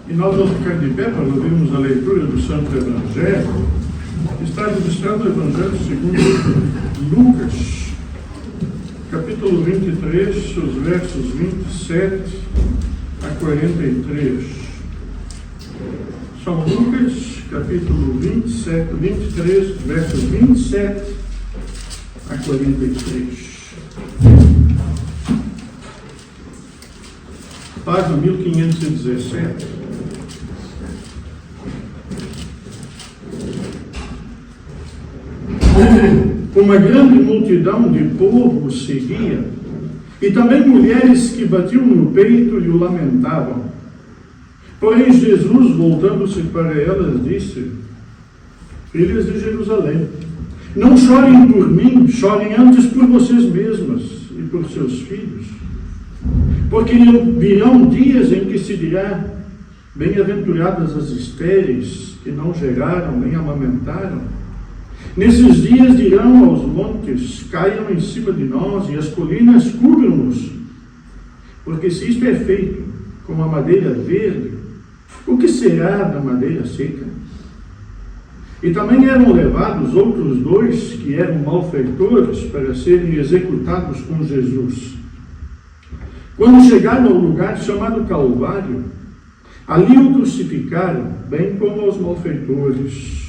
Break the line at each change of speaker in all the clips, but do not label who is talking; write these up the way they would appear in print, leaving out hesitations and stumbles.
E nós vamos ficar de pé para ouvirmos a leitura do Santo Evangelho. Está registrado o Evangelho segundo Lucas, capítulo 23, os versos 27 a 43. São Lucas, capítulo 23, versos 27 a 43. Página 1517. Uma grande multidão de povo o seguia, e também mulheres que batiam no peito e o lamentavam. Porém Jesus, voltando-se para elas, disse: Filhas de Jerusalém, não chorem por mim, chorem antes por vocês mesmas e por seus filhos. Porque virão dias em que se dirá: bem-aventuradas as estéreis, que não geraram nem amamentaram. Nesses dias dirão aos montes: caiam em cima de nós, e as colinas cubram-nos. Porque se isto é feito com a madeira verde, o que será da madeira seca? E também eram levados outros dois que eram malfeitores para serem executados com Jesus. Quando chegaram ao lugar chamado Calvário, ali o crucificaram, bem como aos malfeitores,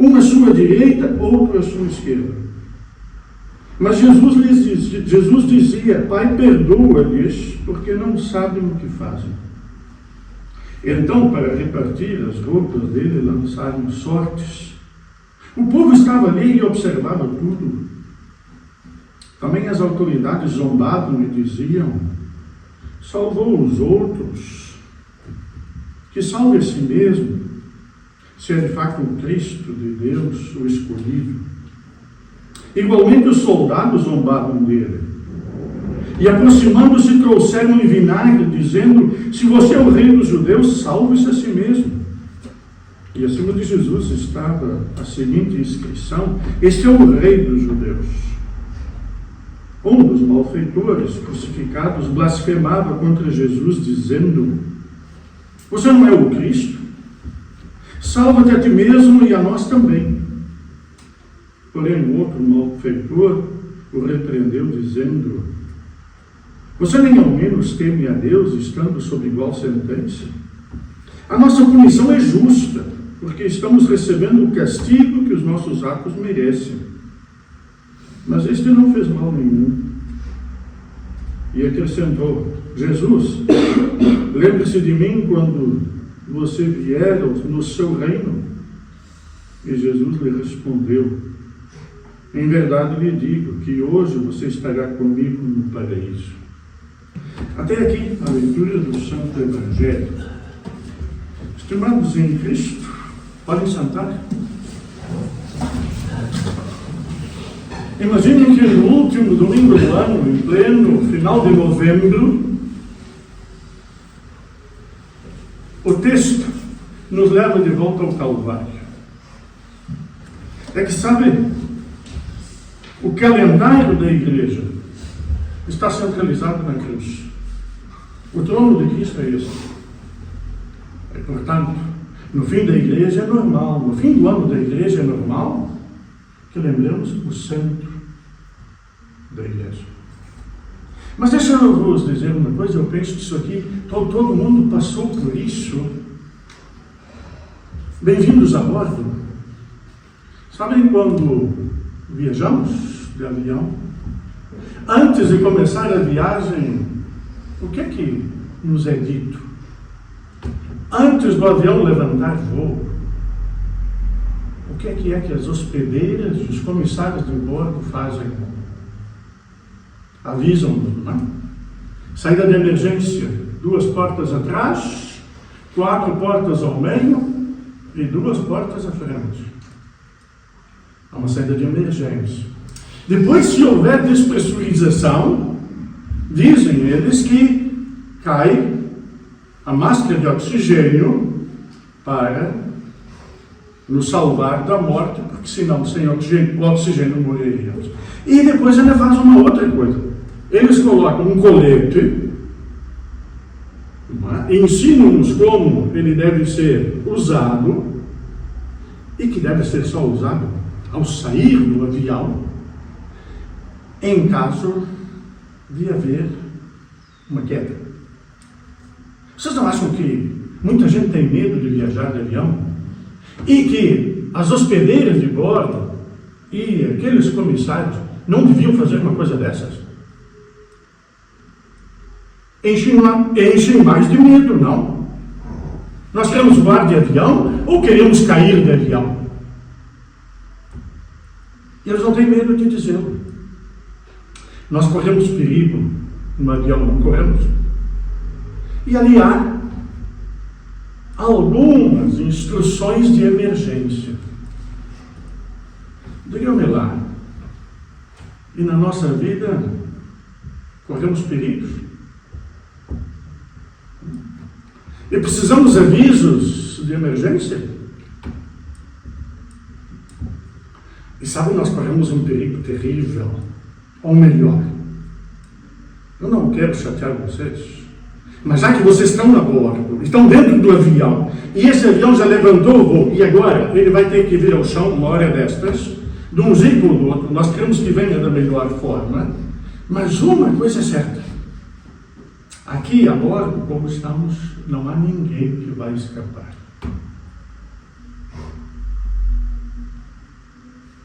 um à sua direita, outro à sua esquerda. Mas Jesus dizia: Pai, perdoa-lhes, porque não sabem o que fazem. Então, para repartir as roupas dele, lançaram sortes. O povo estava ali e observava tudo. Também as autoridades zombavam e diziam: salvou os outros, que salve a si mesmo, se é de facto o Cristo de Deus, o escolhido. Igualmente os soldados zombavam dele. E aproximando-se trouxeram em vinagre, dizendo: se você é o rei dos judeus, salve-se a si mesmo. E acima de Jesus estava a seguinte inscrição: este é o rei dos judeus. Um dos malfeitores crucificados blasfemava contra Jesus, dizendo: você não é o Cristo? Salva-te a ti mesmo e a nós também. Porém, o outro malfeitor o repreendeu, dizendo: você nem ao menos teme a Deus, estando sob igual sentença? A nossa punição é justa, porque estamos recebendo o castigo que os nossos atos merecem. Mas este não fez mal nenhum. E acrescentou: Jesus, lembre-se de mim quando você vier no seu reino. E Jesus lhe respondeu: em verdade lhe digo que hoje você estará comigo no paraíso. Até aqui a leitura do Santo Evangelho. Estimados em Cristo, podem sentar. Imaginem que no último domingo do ano, em pleno final de novembro, o texto nos leva de volta ao Calvário. É que, sabe, o calendário da igreja está centralizado na cruz. O trono de Cristo é esse. E, portanto, no fim da igreja é normal, no fim do ano da igreja é normal que lembremos o centro da igreja. Mas deixa eu vos dizer uma coisa, eu penso que isso aqui, todo mundo passou por isso. Bem-vindos a bordo. Sabem quando viajamos de avião? Antes de começar a viagem, o que é que nos é dito? Antes do avião levantar voo, o que é que as hospedeiras e os comissários de bordo fazem? Avisam-nos, não é? Saída de emergência, 2 portas atrás, 4 portas ao meio e 2 portas à frente. É uma saída de emergência. Depois, se houver despressurização, dizem eles que cai a máscara de oxigênio para nos salvar da morte, porque senão, sem oxigênio, o oxigênio morreríamos. E depois ainda faz uma outra coisa. Eles colocam um colete, não é? ensinam-nos como ele deve ser usado, e que deve ser só usado ao sair do avião, em caso de haver uma queda. Vocês não acham que muita gente tem medo de viajar de avião? E que as hospedeiras de bordo e aqueles comissários não deviam fazer uma coisa dessas? Enchem mais de medo, não? Nós queremos voar de avião ou queremos cair de avião? E eles não têm medo de dizê-lo. Nós corremos perigo no avião, não corremos? E ali há algumas instruções de emergência. Digam-me lá, e na nossa vida corremos perigos? E precisamos de avisos de emergência? E sabe, nós corremos um perigo terrível. Ou melhor, eu não quero chatear vocês, mas já que vocês estão a bordo, estão dentro do avião, e esse avião já levantou o voo, e agora ele vai ter que vir ao chão uma hora destas, de um jeito ou do outro, nós queremos que venha da melhor forma, mas uma coisa é certa, aqui a bordo, como estamos, não há ninguém que vai escapar.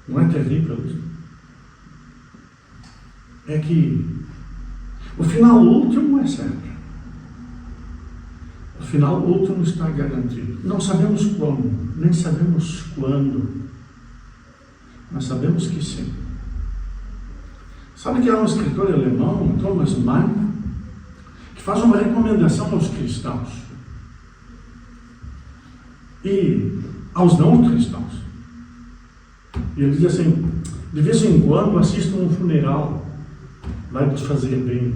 Não é terrível isso? É que o final último é certo. O final último está garantido. Não sabemos como, nem sabemos quando, mas sabemos que sim. Sabe que há um escritor alemão, Thomas Mann, que faz uma recomendação aos cristãos e aos não cristãos. E ele diz assim: de vez em quando assistam um funeral, vai nos fazer bem.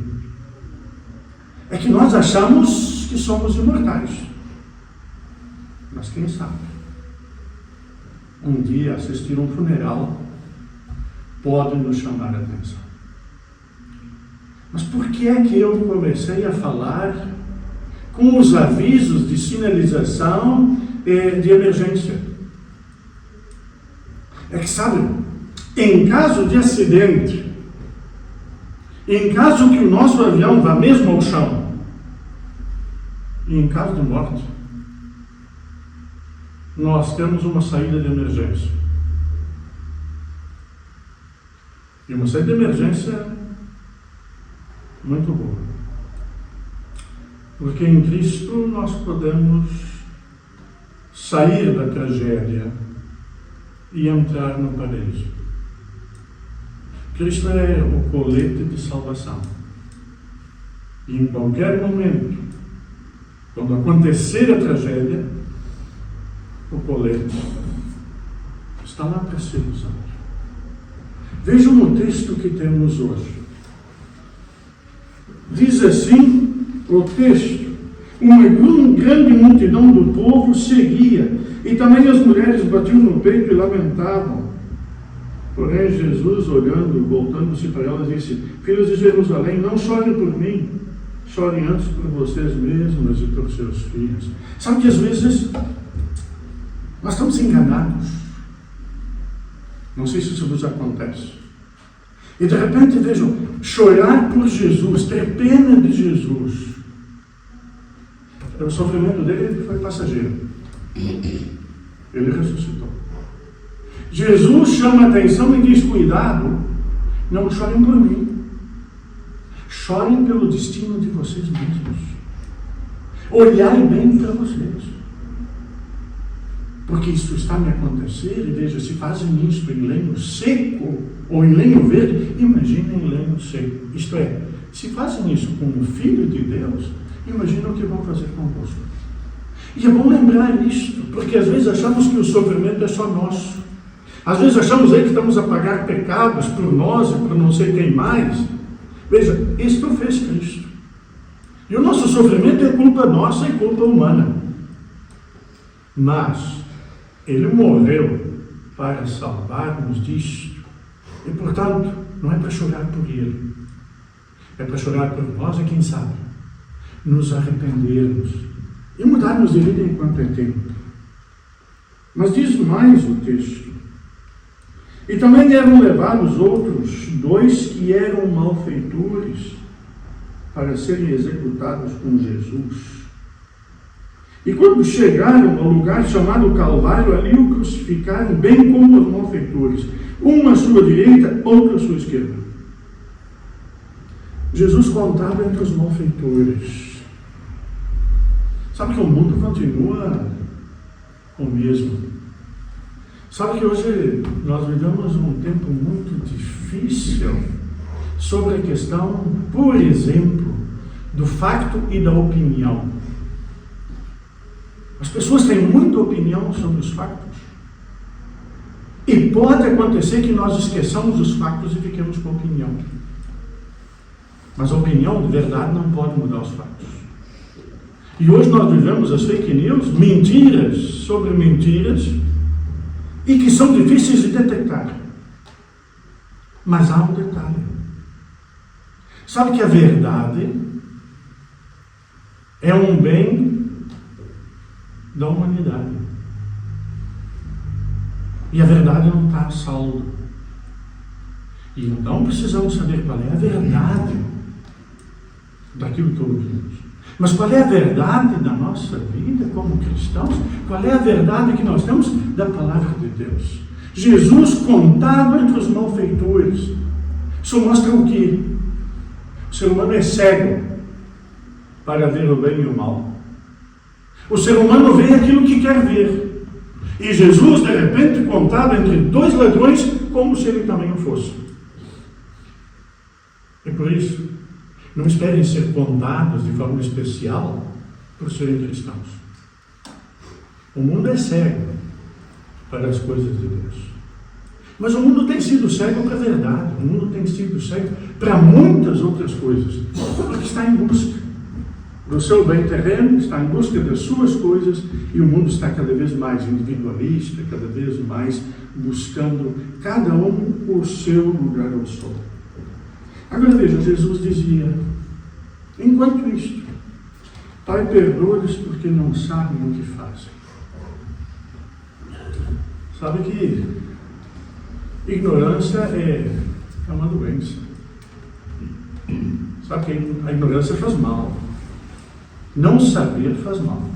É que nós achamos que somos imortais, mas quem sabe, um dia assistir um funeral pode nos chamar a atenção. Mas por que é que eu comecei a falar com os avisos de sinalização de emergência? É que, sabe, em caso de acidente, em caso que o nosso avião vá mesmo ao chão, e em caso de morte, nós temos uma saída de emergência. E uma saída de emergência muito boa. Porque em Cristo nós podemos sair da tragédia e entrar no paraíso. Cristo é o colete de salvação. E em qualquer momento, quando acontecer a tragédia, o colete está lá para ser usado. Vejam no texto que temos hoje. Diz assim o texto: uma grande multidão do povo seguia, e também as mulheres batiam no peito e lamentavam. Porém, Jesus, olhando, voltando-se para elas, disse: filhos de Jerusalém, não chorem por mim, chorem antes por vocês mesmos e por seus filhos. Sabe que às vezes nós estamos enganados. Não sei se isso vos acontece. E de repente, vejam, chorar por Jesus, ter pena de Jesus. O sofrimento dele foi passageiro. Ele ressuscitou. Jesus chama a atenção e diz: cuidado, não chorem por mim. Chorem pelo destino de vocês mesmos. Olhai bem para vocês. Porque isto está a me acontecer, e veja, se fazem isto em lenho seco ou em lenho verde, imaginem em lenho seco. Isto é, se fazem isso com o Filho de Deus, imagina o que vão fazer convosco. E é bom lembrar isto, porque às vezes achamos que o sofrimento é só nosso. Às vezes achamos aí que estamos a pagar pecados por nós e por não sei quem mais. Veja, isto fez Cristo. E o nosso sofrimento é culpa nossa e culpa humana. Mas Ele morreu para salvar-nos disto. E, portanto, não é para chorar por Ele. É para chorar por nós e quem sabe. nos arrependermos e mudarmos de vida enquanto é tempo. Mas diz mais o texto. E também eram levados outros 2 que eram malfeitores para serem executados com Jesus. E quando chegaram ao lugar chamado Calvário, ali o crucificaram, bem como os malfeitores, um à sua direita, outro à sua esquerda. Jesus contava entre os malfeitores. Sabe que o mundo continua o mesmo. Sabe que hoje nós vivemos um tempo muito difícil sobre a questão, por exemplo, do facto e da opinião. As pessoas têm muita opinião sobre os factos. E pode acontecer que nós esqueçamos os factos e fiquemos com opinião. Mas a opinião de verdade não pode mudar os fatos. E hoje nós vivemos as fake news, mentiras sobre mentiras, e que são difíceis de detectar. Mas há um detalhe. Sabe que a verdade é um bem da humanidade. E a verdade não está a saldo. E não precisamos saber qual é a verdade daquilo que ouvimos. Mas qual é a verdade da nossa vida como cristãos? Qual é a verdade que nós temos da palavra de Deus? Jesus contado entre os malfeitores. Isso mostra o quê? O ser humano é cego para ver o bem e o mal. O ser humano vê aquilo que quer ver. E Jesus, de repente, contava entre 2 ladrões como se ele também o fosse. E por isso, não esperem ser contados de forma especial por serem cristãos. O mundo é cego para as coisas de Deus. Mas o mundo tem sido cego para a verdade. O mundo tem sido cego para muitas outras coisas. Porque está em busca do seu bem terreno, está em busca das suas coisas, e o mundo está cada vez mais individualista, cada vez mais buscando cada um o seu lugar ao sol. Agora veja, Jesus dizia, enquanto isto, Pai, perdoa-lhes porque não sabem o que fazem. Sabe que ignorância é uma doença. Sabe que a ignorância faz mal. Não saber faz mal.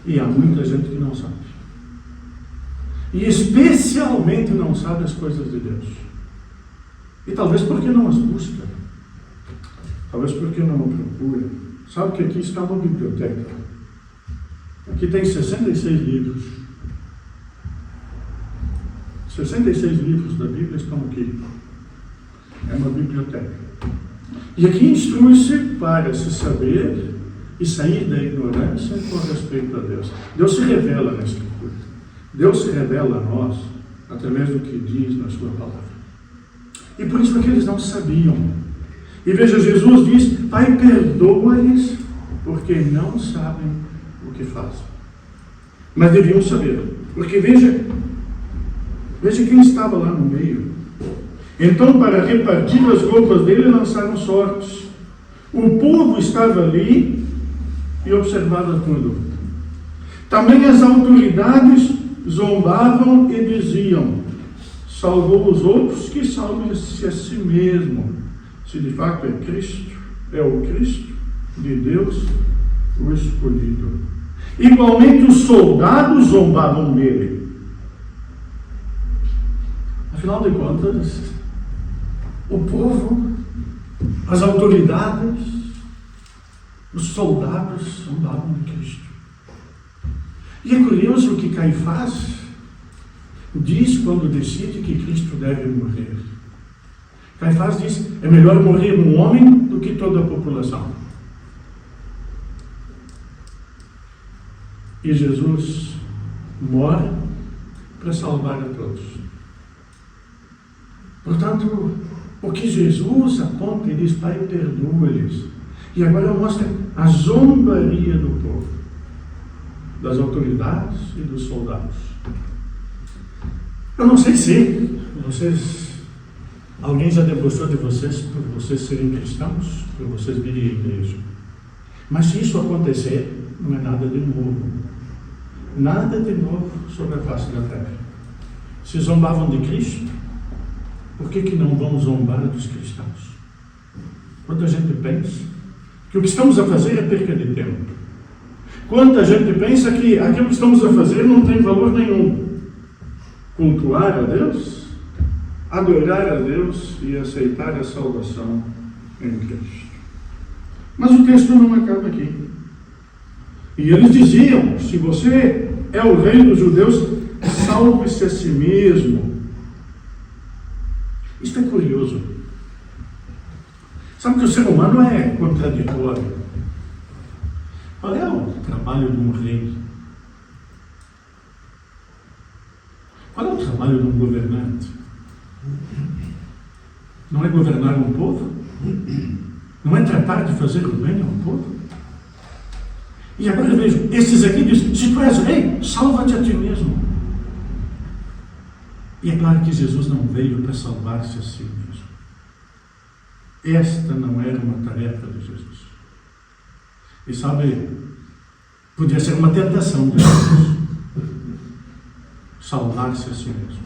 E há muita gente que não sabe. E especialmente não sabe as coisas de Deus. E talvez porque não as busca. Talvez porque não procura. Sabe que aqui está uma biblioteca. Aqui tem 66 livros. 66 livros da Bíblia estão aqui. É uma biblioteca. E aqui instrui-se para se saber e sair da ignorância com respeito a Deus. Deus se revela na Escritura. Deus se revela a nós através do que diz na sua palavra. E por isso é que eles não sabiam. E veja, Jesus diz, Pai, perdoa-lhes, porque não sabem o que fazem. Mas deviam saber. Porque veja quem estava lá no meio. Então, para repartir as roupas dele, lançaram sortes. O povo estava ali e observava tudo. Também as autoridades zombavam e diziam, salvou os outros, que salve-se a si mesmo. Se de fato é Cristo, é o Cristo de Deus, o escolhido. Igualmente os soldados zombavam dele. Afinal de contas, o povo, as autoridades, os soldados zombavam de Cristo. E é curioso que Caifás diz quando decide que Cristo deve morrer. Caifás diz, é melhor morrer um homem do que toda a população. E Jesus morre para salvar a todos. Portanto, o que Jesus aponta e diz, Pai, perdoa-lhes. E agora mostra a zombaria do povo, das autoridades e dos soldados. Eu não sei se alguém já debochou de vocês por vocês serem cristãos, por vocês virem à igreja. Mas se isso acontecer, não é nada de novo. Nada de novo sobre a face da terra. Se zombavam de Cristo, por que não vão zombar dos cristãos? Quanta gente pensa que o que estamos a fazer é perca de tempo. Quanta gente pensa que aquilo que estamos a fazer não tem valor nenhum. Cultuar a Deus, adorar a Deus e aceitar a salvação em Cristo. Mas o texto não acaba aqui. E eles diziam: se você é o rei dos judeus, salve-se a si mesmo. Isto é curioso. Sabe que o ser humano é contraditório. Qual é o trabalho de um rei? Qual é o trabalho de um governante? Não é governar um povo? Não é tratar de fazer o bem ao povo? E agora vejo, esses aqui dizem: se tu és rei, salva-te a ti mesmo. E é claro que Jesus não veio para salvar-se a si mesmo. Esta não era uma tarefa de Jesus. E sabe, podia ser uma tentação de Jesus salvar-se a si mesmo.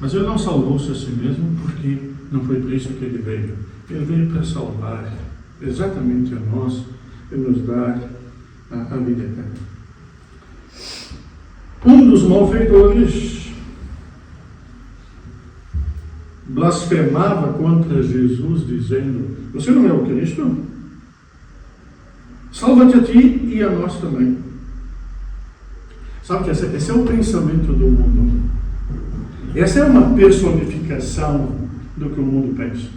Mas ele não salvou-se a si mesmo porque não foi por isso que ele veio. Ele veio para salvar exatamente a nós e nos dar a vida eterna. Um dos malfeitores blasfemava contra Jesus, dizendo: você não é o Cristo? Salva-te a ti e a nós também. Sabe que esse é o pensamento do mundo. Essa é uma personificação do que o mundo pensa.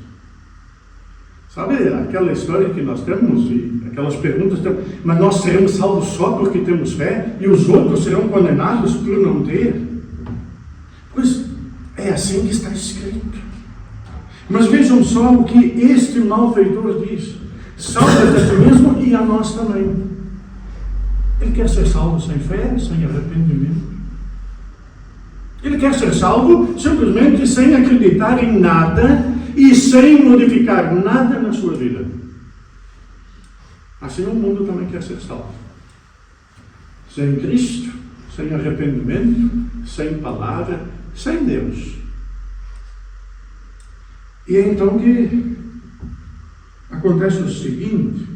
Sabe aquela história que nós temos, e aquelas perguntas, mas nós seremos salvos só porque temos fé e os outros serão condenados por não ter? Pois é assim que está escrito. Mas vejam só o que este malfeitor diz: salva-te a ti mesmo e a nós também. Ele quer ser salvo sem fé, sem arrependimento. Ele quer ser salvo simplesmente sem acreditar em nada e sem modificar nada na sua vida. Assim o mundo também quer ser salvo. Sem Cristo, sem arrependimento, sem palavra, sem Deus. E é então que acontece o seguinte: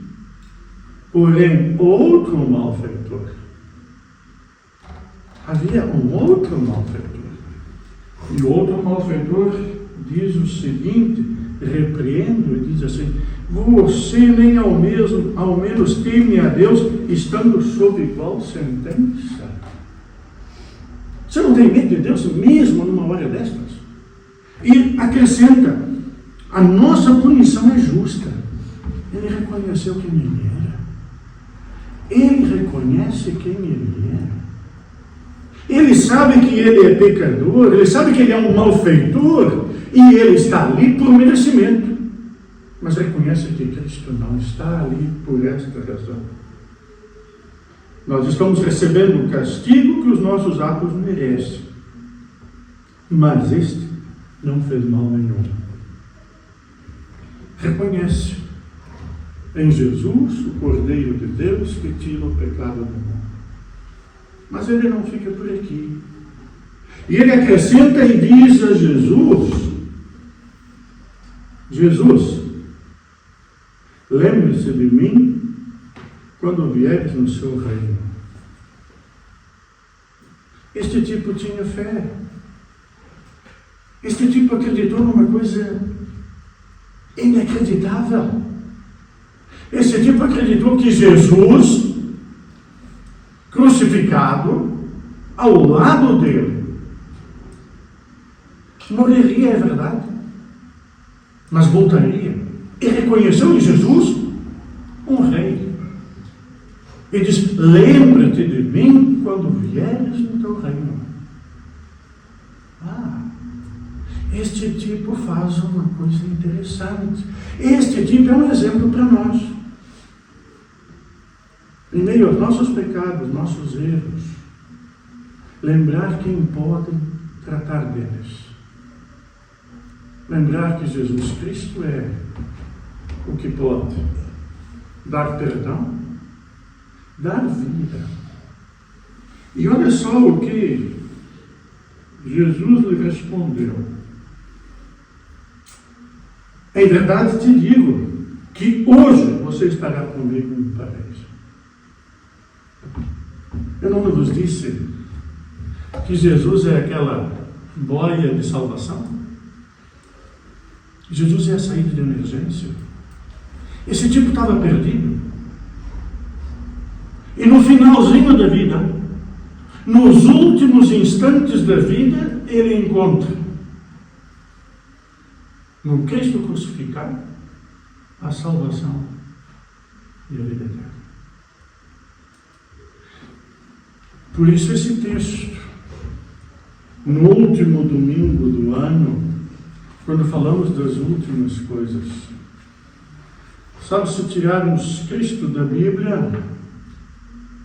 porém, outro malfeitor. Havia um outro malfeitor. E o outro malfeitor diz o seguinte, repreende e diz assim: você nem ao menos teme a Deus, estando sob igual sentença. Você não tem medo de Deus mesmo numa hora destas? E acrescenta: a nossa punição é justa. Ele reconheceu quem ele era. Ele reconhece quem ele era. Ele sabe que ele é pecador, ele sabe que ele é um malfeitor, e ele está ali por merecimento. Mas reconhece que Cristo não está ali por esta razão. Nós estamos recebendo o castigo que os nossos atos merecem. Mas este não fez mal nenhum. Reconhece em Jesus o Cordeiro de Deus que tira o pecado do mundo. Mas ele não fica por aqui. E ele acrescenta e diz a Jesus: Jesus, lembre-se de mim quando vieres no seu reino. Este tipo tinha fé. Este tipo acreditou numa coisa inacreditável. Este tipo acreditou que Jesus, crucificado, ao lado dele, morreria, é verdade, mas voltaria. E reconheceu em Jesus um rei. E diz: lembra-te de mim quando vieres no teu reino. Este tipo faz uma coisa interessante. Este tipo é um exemplo para nós. Em meio aos nossos pecados, nossos erros, lembrar quem pode tratar deles. Lembrar que Jesus Cristo é o que pode dar perdão, dar vida. E olha só o que Jesus lhe respondeu. Em verdade te digo que hoje você estará comigo no paraíso. Eu não vos disse que Jesus é aquela boia de salvação? Jesus é a saída de emergência. Esse tipo estava perdido. E no finalzinho da vida, nos últimos instantes da vida, ele encontra no Cristo crucificado a salvação e a vida eterna. Por isso esse texto, no último domingo do ano, quando falamos das últimas coisas, sabe, se tirarmos Cristo da Bíblia,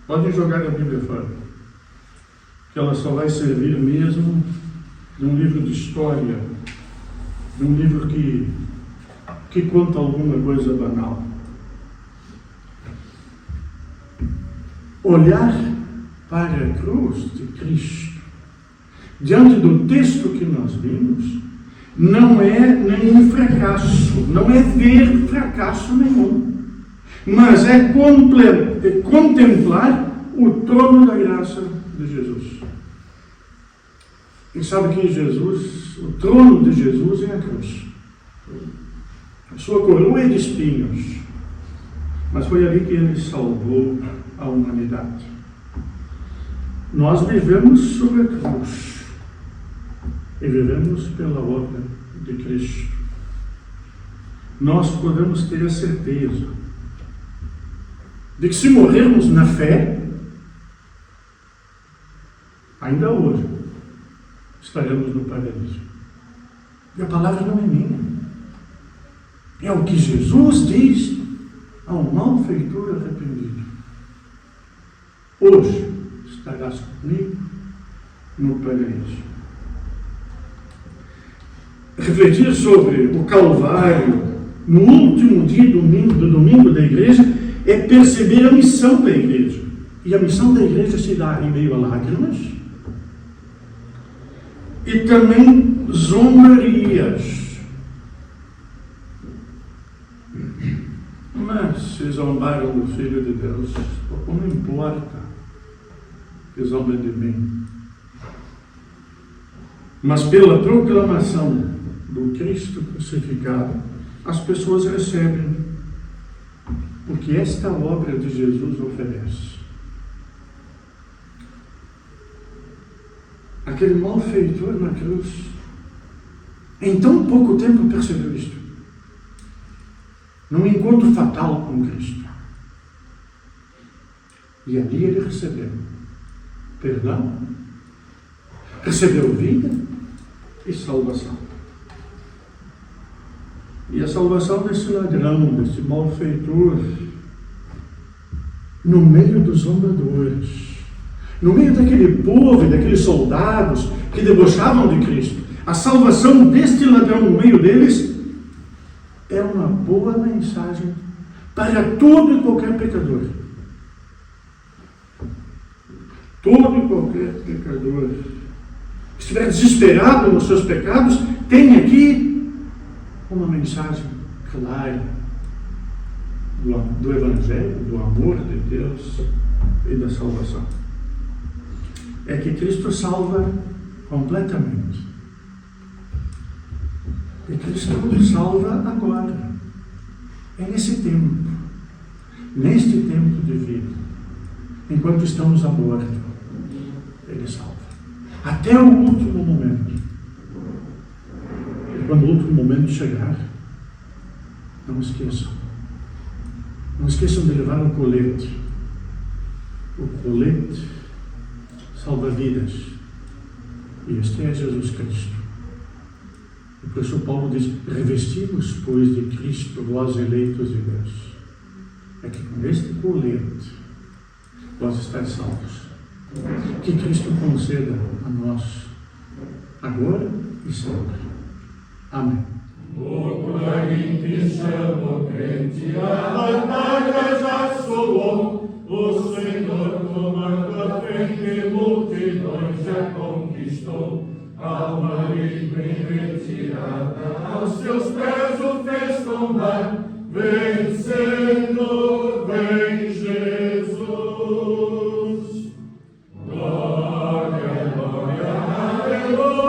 podem jogar a Bíblia fora, que ela só vai servir mesmo de um livro de história, de um livro que conta alguma coisa banal. Olhar para a cruz de Cristo, diante do texto que nós vimos, não é nenhum fracasso, não é ver fracasso nenhum, mas é contemplar o trono da graça de Jesus. E sabe que Jesus, o trono de Jesus é a cruz. A sua coroa é de espinhos, mas foi ali que ele salvou a humanidade. Nós vivemos sobre a cruz e vivemos pela obra de Cristo. Nós podemos ter a certeza de que se morrermos na fé, ainda hoje estaremos no paraíso. E a palavra não é minha. É o que Jesus diz ao malfeitor arrependido. Hoje estarás comigo no paraíso. Refletir sobre o Calvário no último dia do domingo da igreja é perceber a missão da igreja. E a missão da igreja se dá em meio a lágrimas e também zombarias. Mas se zombaram do Filho de Deus, não importa que zombem de mim. Mas pela proclamação do Cristo crucificado, as pessoas recebem o que esta obra de Jesus oferece. Aquele malfeitor na cruz, em tão pouco tempo percebeu isto. Num encontro fatal com Cristo. E ali ele recebeu perdão, recebeu vida e salvação. E a salvação desse ladrão, desse malfeitor, no meio dos zombadores, no meio daquele povo e daqueles soldados que debochavam de Cristo, a salvação deste ladrão no meio deles é uma boa mensagem para todo e qualquer pecador. Todo e qualquer pecador que estiver desesperado nos seus pecados, tem aqui uma mensagem clara do Evangelho, do amor de Deus e da salvação. É que Cristo salva completamente. E Cristo nos salva agora. É nesse tempo, neste tempo de vida, enquanto estamos a bordo, Ele salva. Até o último momento. E quando o último momento chegar, não esqueçam. Não esqueçam de levar um colete. O colete salva vidas. E este é Jesus Cristo. E por isso Paulo diz: revestimos, pois, de Cristo, vós eleitos de Deus. É que com este colete vós estáis salvos. Que Cristo conceda a nós, agora e sempre. Amém. O crente chama o crente a batalha.
já conquistou, alma livre e retirada, aos seus pés o fez tombar, vencendo, vem Jesus. Glória, glória, aleluia.